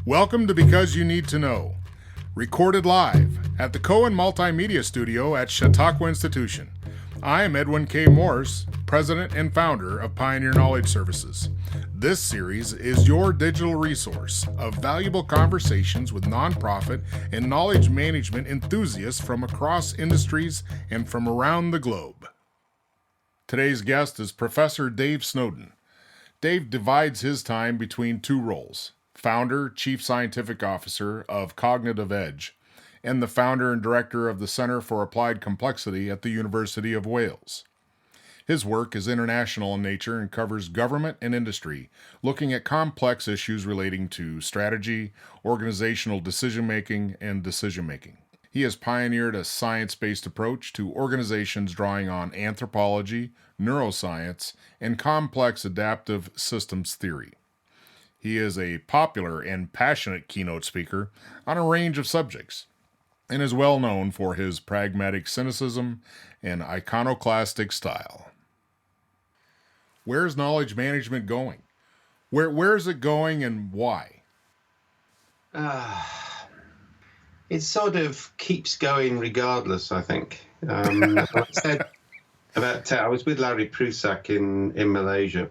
Welcome to Because You Need to Know, recorded live at the Cohen Multimedia Studio at Chautauqua Institution. I am Edwin K. Morse, President and Founder of Pioneer Knowledge Services. This series is your digital resource of valuable conversations with nonprofit and knowledge management enthusiasts from across industries and from around the globe. Today's guest is Professor Dave Snowden. Dave divides his time between two roles: founder, chief scientific officer of Cognitive Edge, and the founder and director of the Center for Applied Complexity at the University of Wales. His work is international in nature and covers government and industry, looking at complex issues relating to strategy, organizational decision-making, and decision-making. He has pioneered a science-based approach to organizations drawing on anthropology, neuroscience, and complex adaptive systems theory. He is a popular and passionate keynote speaker on a range of subjects, and is well known for his pragmatic cynicism and iconoclastic style. Where's knowledge management going? Where is it going and why? It sort of keeps going regardless, I think. I said I was with Larry Prusak in Malaysia,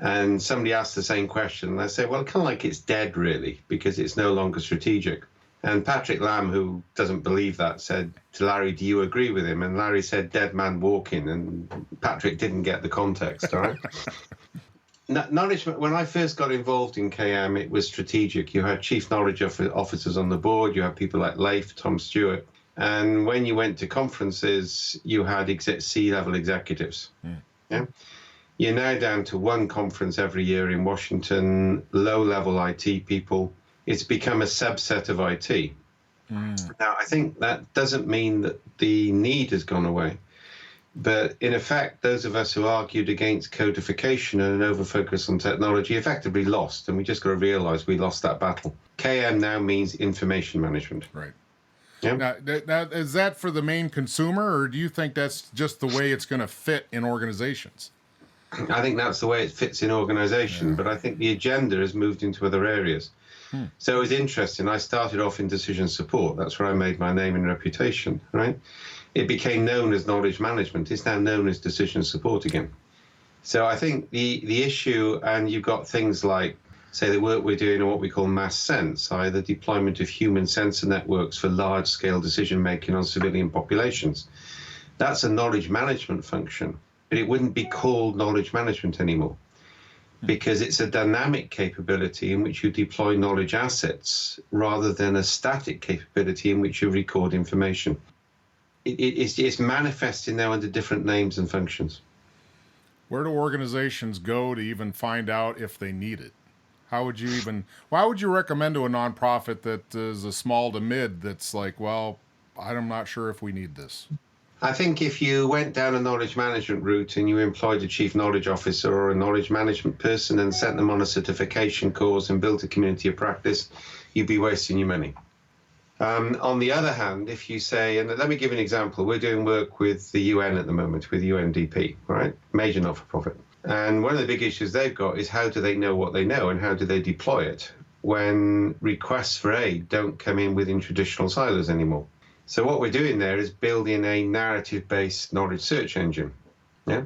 and somebody asked the same question. And I said, well, kind of like it's dead, really, because it's no longer strategic. And Patrick Lamb, who doesn't believe that, said to Larry, do you agree with him? And Larry said, dead man walking. And Patrick didn't get the context, all right? Knowledge, when I first got involved in KM, it was strategic. You had chief knowledge officers on the board. You had people like Leif, Tom Stewart. And when you went to conferences, you had C-level executives. Yeah? You're now down to one conference every year in Washington, low-level IT people. It's become a subset of IT. Now, I think that doesn't mean that the need has gone away. But in effect, those of us who argued against codification and an over-focus on technology effectively lost. And we just got to realize we lost that battle. KM now means information management. Right. Yeah. Now, is that for the main consumer, or do you think that's just the way it's going to fit in organizations? I think that's the way it fits in organization, but I think the agenda has moved into other areas. So it was interesting. I started off in decision support. That's where I made my name and reputation, right? It became known as knowledge management. It's now known as decision support again. So I think the issue, and you've got things like, say, the work we're doing on what we call mass sense, i.e. the deployment of human sensor networks for large-scale decision-making on civilian populations. That's a knowledge management function, but it wouldn't be called knowledge management anymore, because it's a dynamic capability in which you deploy knowledge assets rather than a static capability in which you record information. It's manifesting now under different names and functions. Where do organizations go to even find out if they need it? Why would you recommend to a nonprofit that is a small to mid that's like, well, I'm not sure if we need this? I think if you went down a knowledge management route and you employed a chief knowledge officer or a knowledge management person and sent them on a certification course and built a community of practice, you'd be wasting your money. On the other hand, if you say, and let me give you an example, we're doing work with the UN at the moment, with UNDP, right? Major not-for-profit. And one of the big issues they've got is how do they know what they know and how do they deploy it when requests for aid don't come in within traditional silos anymore? So what we're doing there is building a narrative-based knowledge search engine, yeah,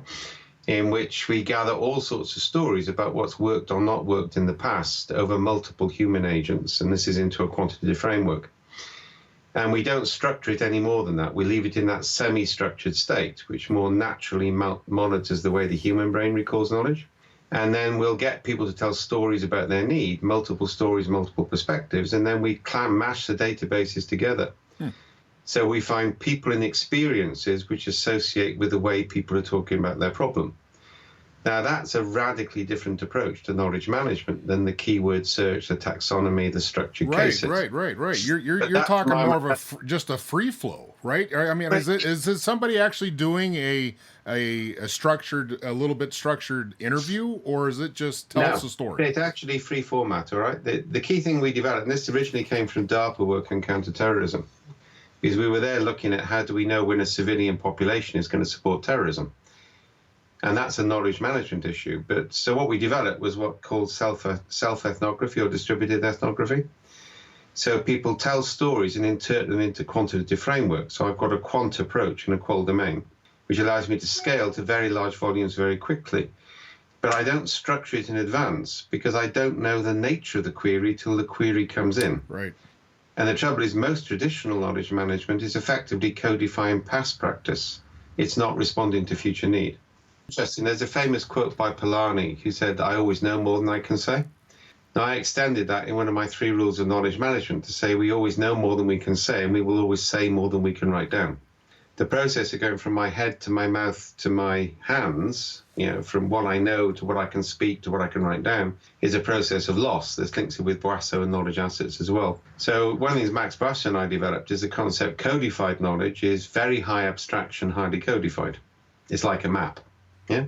in which we gather all sorts of stories about what's worked or not worked in the past over multiple human agents, and this is into a quantitative framework. And we don't structure it any more than that. We leave it in that semi-structured state, which more naturally monitors the way the human brain recalls knowledge. And then we'll get people to tell stories about their need, multiple stories, multiple perspectives, and then we mash the databases together. So we find people and experiences which associate with the way people are talking about their problem. Now, that's a radically different approach to knowledge management than the keyword search, the taxonomy, the structured cases. Right. You're talking more of just a free flow, right? I mean, right. Is it somebody actually doing a little bit structured interview, or is it just tell us a story? It's actually free format, all right? The key thing we developed, and this originally came from DARPA work on counterterrorism, is we were there looking at how do we know when a civilian population is going to support terrorism. And that's a knowledge management issue. But so what we developed was what called self-ethnography or distributed ethnography. So people tell stories and insert them into quantitative frameworks. So I've got a quant approach and a qual domain, which allows me to scale to very large volumes very quickly. But I don't structure it in advance because I don't know the nature of the query till the query comes in. Right. And the trouble is most traditional knowledge management is effectively codifying past practice. It's not responding to future need. Interesting, there's a famous quote by Polanyi who said, "I always know more than I can say." Now, I extended that in one of my 3 rules of knowledge management to say we always know more than we can say, and we will always say more than we can write down. The process of going from my head to my mouth to my hands, from what I know to what I can speak to what I can write down, is a process of loss. This links it with Boasso and knowledge assets as well. So one of the things Max Boasso and I developed is the concept codified knowledge is very high abstraction, highly codified. It's like a map. Yeah.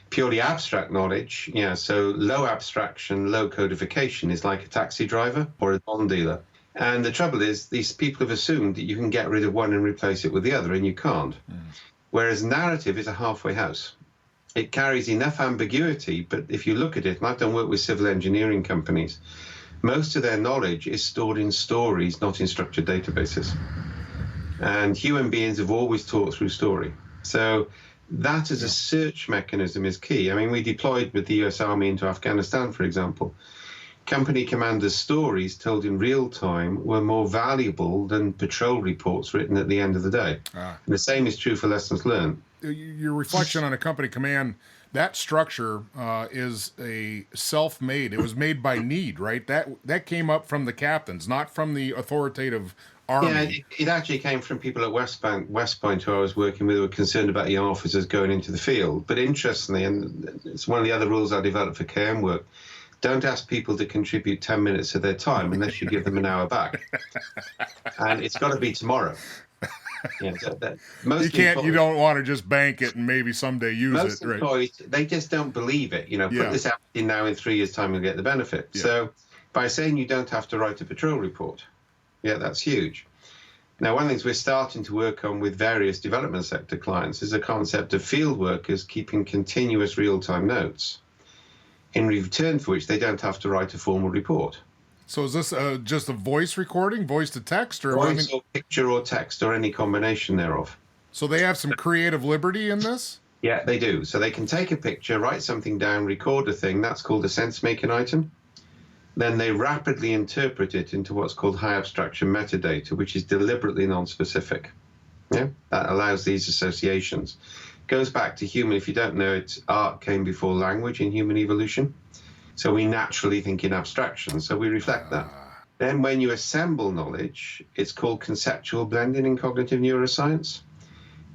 Purely abstract knowledge, so low abstraction, low codification is like a taxi driver or a bond dealer. And the trouble is, these people have assumed that you can get rid of one and replace it with the other, and you can't. Whereas narrative is a halfway house. It carries enough ambiguity, but if you look at it, and I've done work with civil engineering companies, most of their knowledge is stored in stories, not in structured databases. And human beings have always taught through story. So that as a search mechanism is key. I mean, we deployed with the US Army into Afghanistan, for example. Company commanders' stories told in real time were more valuable than patrol reports written at the end of the day. And the same is true for lessons learned. Your reflection on a company command, that structure is a self-made. It was made by need, right? That came up from the captains, not from the authoritative army. Yeah, it actually came from people at West Point who I was working with who were concerned about young officers going into the field. But interestingly, and it's one of the other rules I developed for KM work, don't ask people to contribute 10 minutes of their time unless you give them an hour back. And it's got to be tomorrow. You don't want to just bank it and maybe someday use most it. Right? Employees, they just don't believe it. Put this out in now in 3 years' time, you'll get the benefit. Yeah. So by saying you don't have to write a patrol report, that's huge. Now, one of the things we're starting to work on with various development sector clients is the concept of field workers keeping continuous real-time notes, in return for which they don't have to write a formal report. So is this just a voice recording, voice to text? Or voice or picture or text or any combination thereof. So they have some creative liberty in this? Yeah, they do. So they can take a picture, write something down, record a thing. That's called a sense-making item. Then they rapidly interpret it into what's called high abstraction metadata, which is deliberately non-specific. Yeah, that allows these associations. Goes back to human. If you don't know it, art came before language in human evolution. So we naturally think in abstraction, so we reflect that. Then when you assemble knowledge, it's called conceptual blending in cognitive neuroscience.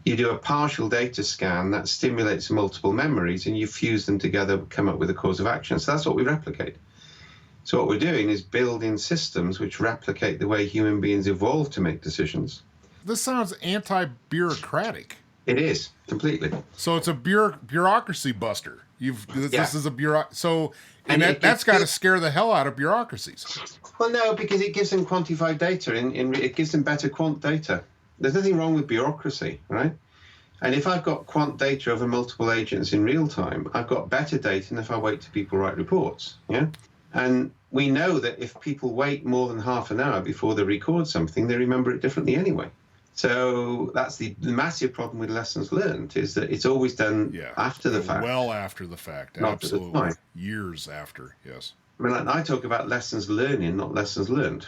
You do a partial data scan that stimulates multiple memories, and you fuse them together, come up with a course of action. So that's what we replicate. So what we're doing is building systems which replicate the way human beings evolved to make decisions. This sounds anti-bureaucratic. It is, completely. So it's a bureaucracy buster. This is a that's got to scare the hell out of bureaucracies. Well, no, because it gives them quantified data. It gives them better quant data. There's nothing wrong with bureaucracy, right? And if I've got quant data over multiple agents in real time, I've got better data than if I wait till people write reports. Yeah. And we know that if people wait more than half an hour before they record something, they remember it differently anyway. So that's the massive problem with lessons learned, is that it's always done after the fact. Well after the fact, not absolutely. At the time. Years after, yes. I mean, I talk about lessons learning, not lessons learned,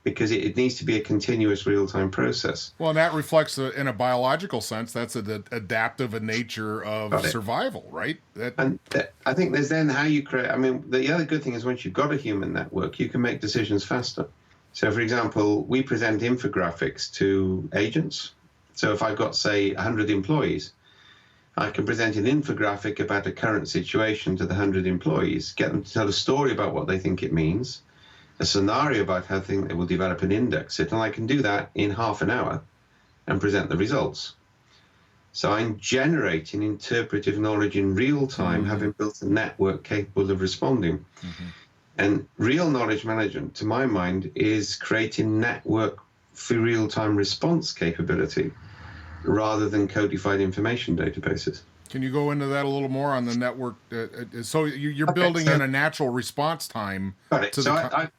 because it needs to be a continuous real-time process. Well, and that reflects, in a biological sense, that's an adaptive nature of survival, right? I think there's then how you create. I mean, the other good thing is once you've got a human network, you can make decisions faster. So, for example, we present infographics to agents. So if I've got, say, 100 employees, I can present an infographic about a current situation to the 100 employees, get them to tell a story about what they think it means, a scenario about how they will develop and index it, and I can do that in half an hour and present the results. So I'm generating interpretive knowledge in real time, having built a network capable of responding. Mm-hmm. And real knowledge management, to my mind, is creating network for real-time response capability rather than codified information databases. Can you go into that a little more on the network? So you're building in a natural response time. Got it.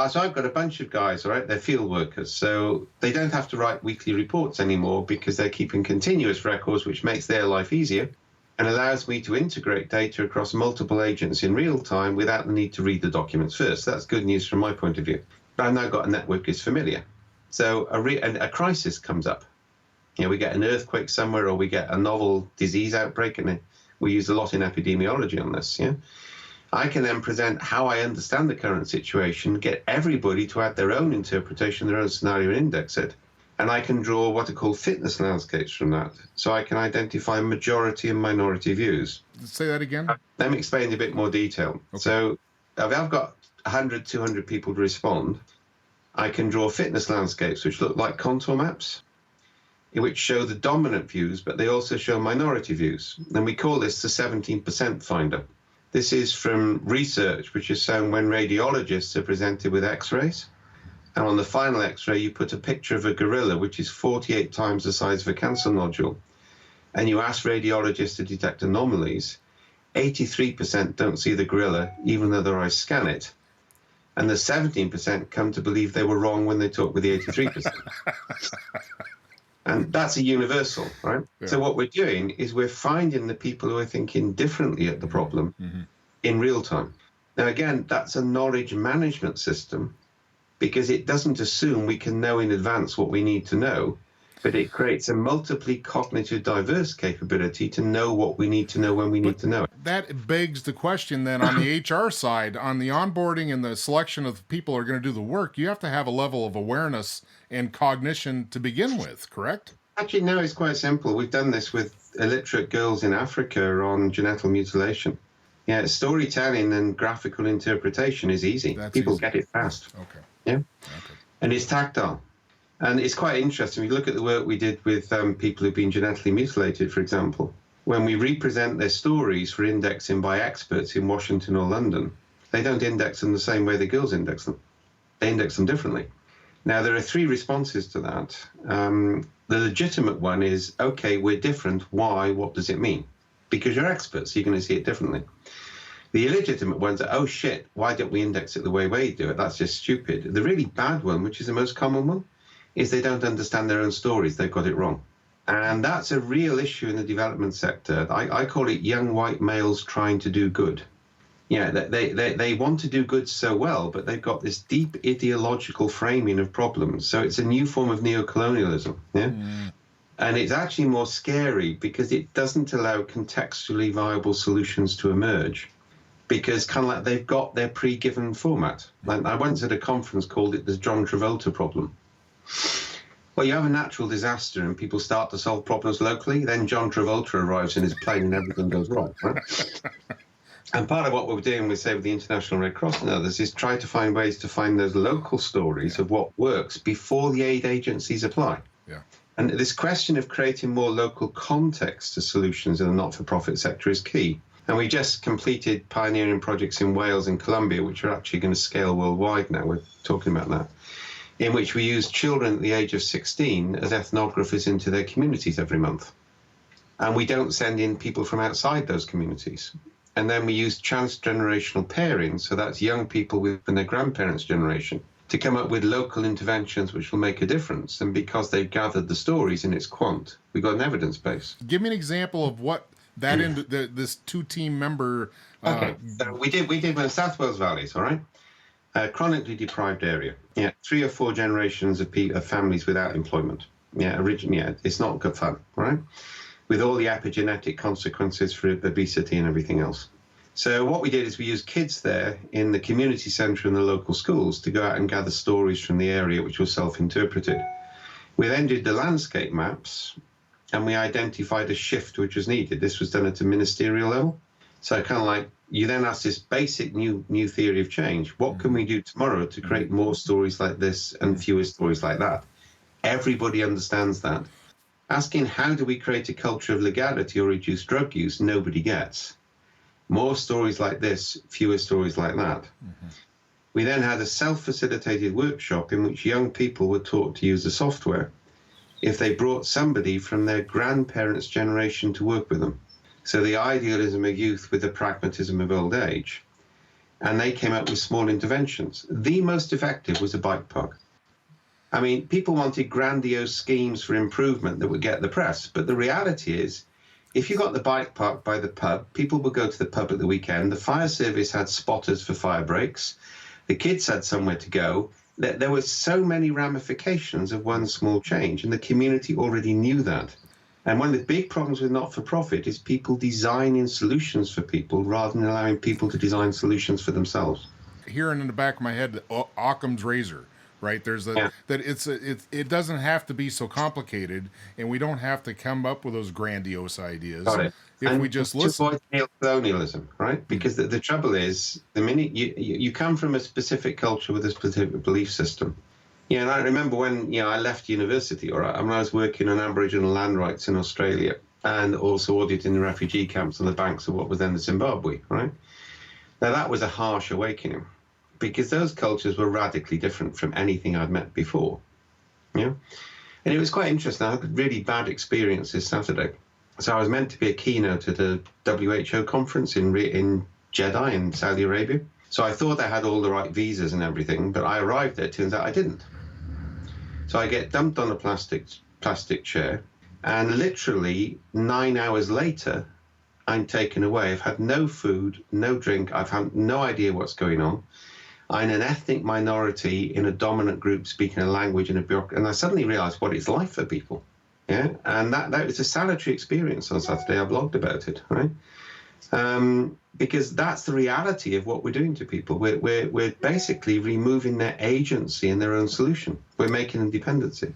So I've got a bunch of guys, all right, they're field workers. So they don't have to write weekly reports anymore because they're keeping continuous records, which makes their life easier and allows me to integrate data across multiple agents in real time without the need to read the documents first. That's good news from my point of view. But I've now got a network that's familiar. So a crisis comes up. We get an earthquake somewhere, or we get a novel disease outbreak, and we use a lot in epidemiology on this. I can then present how I understand the current situation, get everybody to add their own interpretation, their own scenario, and index it. And I can draw what are called fitness landscapes from that. So I can identify majority and minority views. Say that again. Let me explain in a bit more detail. Okay. So if I've got 100, 200 people to respond, I can draw fitness landscapes, which look like contour maps, which show the dominant views, but they also show minority views. And we call this the 17% finder. This is from research which has shown when radiologists are presented with x-rays, and on the final x-ray you put a picture of a gorilla which is 48 times the size of a cancer nodule, and you ask radiologists to detect anomalies, 83% don't see the gorilla even though their eyes scan it, and the 17% come to believe they were wrong when they talk with the 83%. And that's a universal, right? Yeah. So what we're doing is we're finding the people who are thinking differently at the problem in real time. Now, again, that's a knowledge management system because it doesn't assume we can know in advance what we need to know, but it creates a multiply cognitive diverse capability to know what we need to know when we need to know it. That begs the question then on the HR side, on the onboarding and the selection of people who are going to do the work, you have to have a level of awareness and cognition to begin with, correct? Actually, no, it's quite simple. We've done this with illiterate girls in Africa on genital mutilation. Yeah, storytelling and graphical interpretation is easy. People get it fast. Okay. Yeah. Okay. And it's tactile. And it's quite interesting. We look at the work we did with people who've been genetically mutilated, for example. When we represent their stories for indexing by experts in Washington or London, they don't index them the same way the girls index them. They index them differently. Now, there are three responses to that. The legitimate one is, okay, we're different. Why? What does it mean? Because you're experts, you're going to see it differently. The illegitimate ones are, oh, shit, why don't we index it the way we do it? That's just stupid. The really bad one, which is the most common one, is they don't understand their own stories. They've got it wrong. And that's a real issue in the development sector. I call it young white males trying to do good. Yeah, they want to do good so well, but they've got this deep ideological framing of problems. So it's a new form of neocolonialism. Yeah. And it's actually more scary because it doesn't allow contextually viable solutions to emerge, because kind of like they've got their pre-given format. Like I once at a conference called it the John Travolta problem. Well, you have a natural disaster and people start to solve problems locally, then John Travolta arrives in his plane and everything goes wrong, right? And part of what we're doing with, say, with the International Red Cross and others is try to find ways to find those local stories of what works before the aid agencies apply. Yeah. And this question of creating more local context to solutions in the not-for-profit sector is key. And we just completed pioneering projects in Wales and Colombia, which are actually going to scale worldwide now. We're talking about that, in which we use children at the age of 16 as ethnographers into their communities every month. And we don't send in people from outside those communities. And then we use transgenerational pairing, so that's young people within their grandparents' generation, to come up with local interventions which will make a difference. And because they've gathered the stories in its quant, we've got an evidence base. Give me an example of what that this two-team member... Okay, so we did with the South Wales Valleys, all right? A chronically deprived area. Yeah, 3 or 4 generations of families without employment. Yeah, it's not good fun, all right? With all the epigenetic consequences for obesity and everything else. So what we did is we used kids there in the community centre and the local schools to go out and gather stories from the area which were self-interpreted. We then did the landscape maps and we identified a shift which was needed. This was done at a ministerial level. So kind of like you then ask this basic new theory of change. What can we do tomorrow to create more stories like this and fewer stories like that? Everybody understands that. Asking how do we create a culture of legality or reduce drug use, nobody gets. More stories like this, fewer stories like that. We then had a self-facilitated workshop in which young people were taught to use the software if they brought somebody from their grandparents' generation to work with them. So the idealism of youth with the pragmatism of old age. and they came up with small interventions. The most effective was a bike park. I mean, people wanted grandiose schemes for improvement that would get the press, but the reality is, if you got the bike park by the pub, people would go to the pub at the weekend. The fire service had spotters for fire breaks. The kids had somewhere to go. There were so many ramifications of one small change, and the community already knew that. And one of the big problems with not-for-profit is people designing solutions for people rather than allowing people to design solutions for themselves. Hearing in the back of my head, Occam's razor, right? There's that it doesn't have to be so complicated, and we don't have to come up with those grandiose ideas. Got it. If we just listen. To avoid colonialism, right? Because the trouble is, the minute you come from a specific culture with a specific belief system. Yeah, and I remember when I left university, when I was working on Aboriginal land rights in Australia and also auditing the refugee camps on the banks of what was then the Zimbabwe, right? Now that was a harsh awakening because those cultures were radically different from anything I'd met before. Yeah, and it was quite interesting. I had a really bad experience this Saturday. So I was meant to be a keynote at a WHO conference in Jeddah in Saudi Arabia. So I thought I had all the right visas and everything, but I arrived there, it turns out I didn't. So I get dumped on a plastic chair, and literally 9 hours later, I'm taken away. I've had no food, no drink. I've had no idea what's going on. I'm an ethnic minority in a dominant group speaking a language in a bureaucracy, and I suddenly realized what it's like for people. Yeah, and that was a salutary experience on Saturday. I blogged about it, right? Because that's the reality of what we're doing to people. We're basically removing their agency and their own solution. We're making them dependency.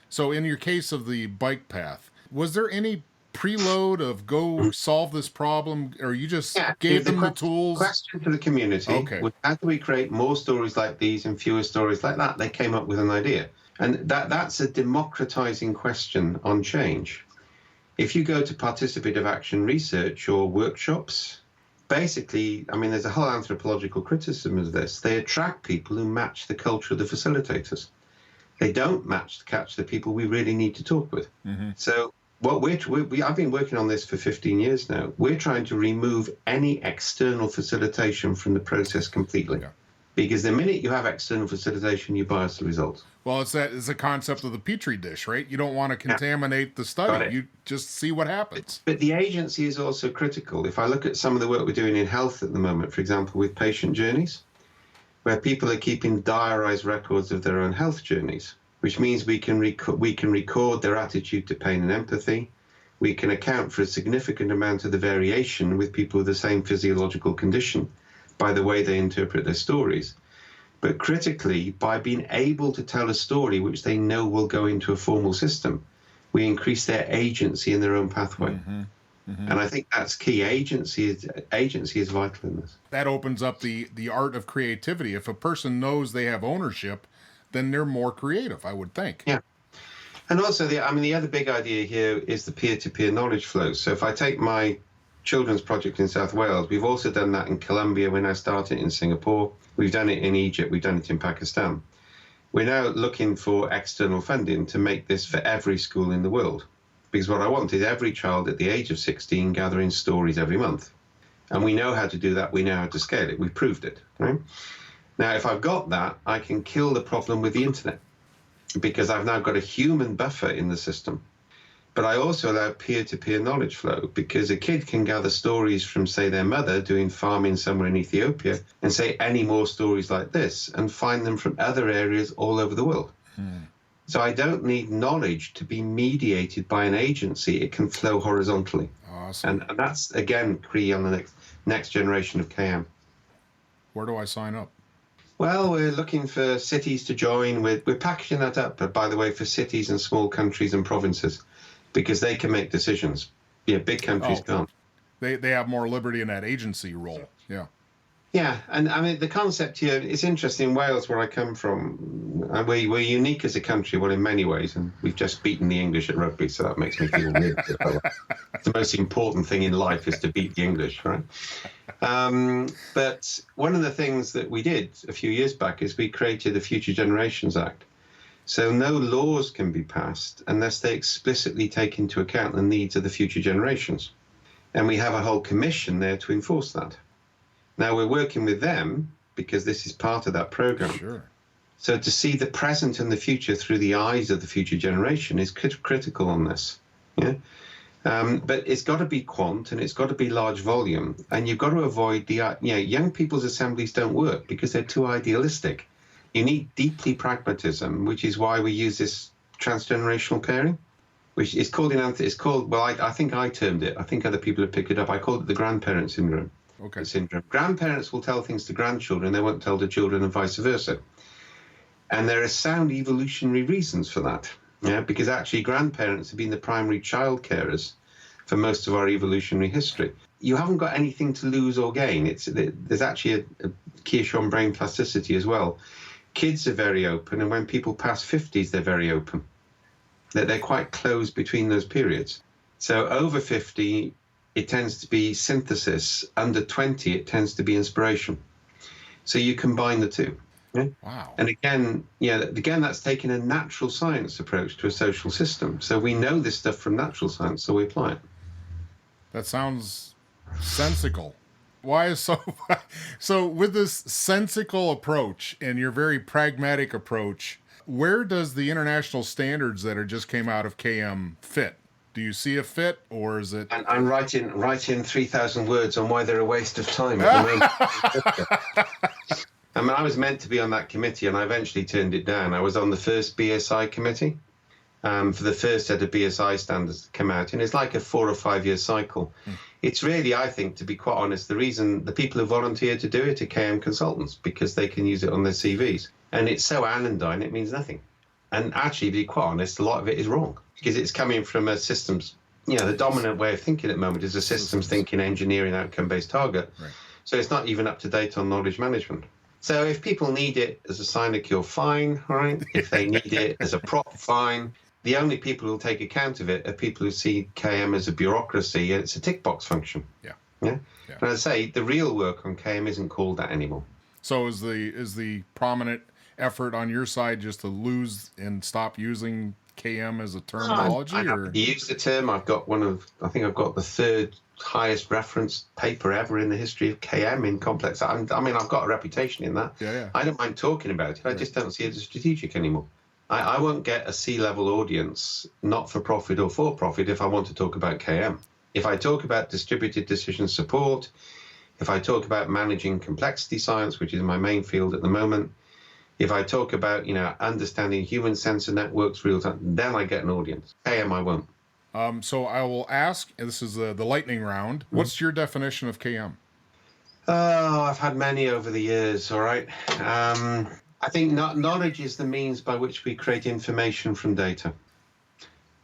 So in your case of the bike path, was there any preload of go solve this problem, or you just gave them the tools? The question to the community was, how do we create more stories like these and fewer stories like that? They came up with an idea. And that's a democratizing question on change. If you go to participative action research or workshops, basically, I mean, there's a whole anthropological criticism of this. They attract people who match the culture of the facilitators. They don't catch the people we really need to talk with. Mm-hmm. So what I've been working on this for 15 years now. We're trying to remove any external facilitation from the process completely. Yeah. Because the minute you have external facilitation, you bias the results. Well, it's a concept of the Petri dish, right? You don't want to contaminate the study. You just see what happens. But the agency is also critical. If I look at some of the work we're doing in health at the moment, for example, with patient journeys, where people are keeping diarized records of their own health journeys, which means we can record their attitude to pain and empathy. We can account for a significant amount of the variation with people with the same physiological condition by the way they interpret their stories. But critically, by being able to tell a story which they know will go into a formal system, we increase their agency in their own pathway. Mm-hmm. Mm-hmm. And I think that's key. Agency is vital in this. That opens up the art of creativity. If a person knows they have ownership, then they're more creative, I would think. Yeah. And also, the other big idea here is the peer-to-peer knowledge flow. So if I take my children's project in South Wales, we've also done that in Colombia. We're now starting in Singapore. We've done it in Egypt. We've done it in Pakistan. We're now looking for external funding to make this for every school in the world. Because what I want is every child at the age of 16 gathering stories every month. And we know how to do that. We know how to scale it. We've proved it, right? Now, if I've got that, I can kill the problem with the internet because I've now got a human buffer in the system. But I also allow peer-to-peer knowledge flow because a kid can gather stories from, say, their mother doing farming somewhere in Ethiopia and say any more stories like this and find them from other areas all over the world. So I don't need knowledge to be mediated by an agency. It can flow horizontally. Awesome. And that's, again, key on the next generation of KM. Where do I sign up? Well, we're looking for cities to join. We're packaging that up, by the way, for cities and small countries and provinces, because they can make decisions. Yeah, big countries can't. They have more liberty in that agency role. Yeah. Yeah, and I mean, the concept here, it's interesting. In Wales, where I come from, we're unique as a country, well, in many ways, and we've just beaten the English at rugby, so that makes me feel weird. The most important thing in life is to beat the English, right? But one of the things that we did a few years back is we created the Future Generations Act. So no laws can be passed unless they explicitly take into account the needs of the future generations. And we have a whole commission there to enforce that. Now we're working with them because this is part of that program. Sure. So to see the present and the future through the eyes of the future generation is critical on this. Yeah. But it's got to be quant and it's got to be large volume, and you've got to avoid young people's assemblies don't work because they're too idealistic. You need deeply pragmatism, which is why we use this transgenerational pairing, which is called I think I termed it. I think other people have picked it up. I called it the grandparent syndrome. Okay. Syndrome. Grandparents will tell things to grandchildren, they won't tell the children, and vice versa. And there are sound evolutionary reasons for that. Yeah, because actually grandparents have been the primary child carers for most of our evolutionary history. You haven't got anything to lose or gain. There's actually a key issue on brain plasticity as well. Kids are very open, and when people pass 50s, they're very open. They're quite closed between those periods. So over 50, it tends to be synthesis. Under 20, it tends to be inspiration. So you combine the two. Yeah? Wow. And again, that's taking a natural science approach to a social system. So we know this stuff from natural science, so we apply it. That sounds sensical. Why is so with this sensical approach and your very pragmatic approach, where does the international standards that are just came out of KM fit? Do you see a fit, or is it? I'm writing 3,000 words on why they're a waste of time at the moment. I mean, I was meant to be on that committee, and I eventually turned it down. I was on the first BSI committee for the first set of BSI standards to come out, and it's like a 4 or 5 year cycle. It's really, I think, to be quite honest, the reason the people who volunteer to do it are KM consultants, because they can use it on their CVs. And it's so anodyne, it means nothing. And actually, to be quite honest, a lot of it is wrong, because it's coming from a systems, the dominant way of thinking at the moment is a systems thinking, engineering, outcome-based target. Right. So it's not even up to date on knowledge management. So if people need it as a sinecure, fine, all right? If they need it as a prop, fine. The only people who will take account of it are people who see KM as a bureaucracy, and it's a tick box function. Yeah. And I say the real work on KM isn't called that anymore. So is the prominent effort on your side just to lose and stop using KM as a terminology? I haven't used the term. I think I've got the third highest reference paper ever in the history of KM in complex. I mean, I've got a reputation in that. Yeah. I don't mind talking about it. I just don't see it as strategic anymore. I won't get a C-level audience, not for profit or for profit, if I want to talk about KM. If I talk about distributed decision support, if I talk about managing complexity science, which is my main field at the moment, if I talk about, understanding human sensor networks real time, then I get an audience. KM, I won't. So I will ask, and this is the lightning round, what's your definition of KM? Oh, I've had many over the years, all right. I think knowledge is the means by which we create information from data,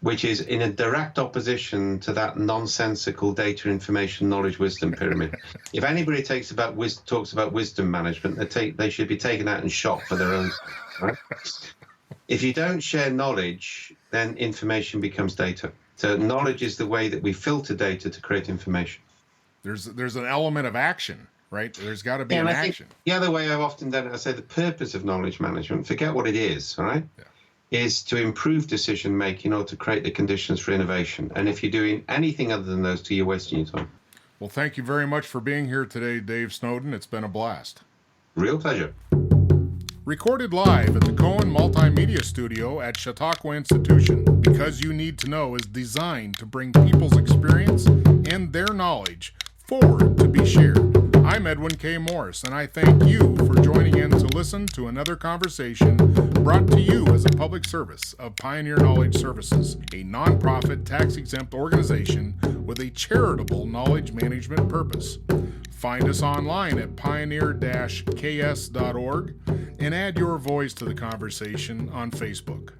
which is in a direct opposition to that nonsensical data, information, knowledge, wisdom pyramid. If anybody talks about wisdom management, they should be taken out and shot for their own. Right? If you don't share knowledge, then information becomes data. So knowledge is the way that we filter data to create information. There's an element of action, right? There's got to be an action. The other way I've often done it, I say the purpose of knowledge management, forget what it is, all right? Yeah. Is to improve decision making or to create the conditions for innovation. And if you're doing anything other than those two, you're wasting your time. Well, thank you very much for being here today, Dave Snowden. It's been a blast. Real pleasure. Recorded live at the Cohen Multimedia Studio at Chautauqua Institution, Because You Need to Know is designed to bring people's experience and their knowledge forward to be shared. I'm Edwin K. Morris, and I thank you for joining in to listen to another conversation brought to you as a public service of Pioneer Knowledge Services, a nonprofit tax-exempt organization with a charitable knowledge management purpose. Find us online at pioneer-ks.org and add your voice to the conversation on Facebook.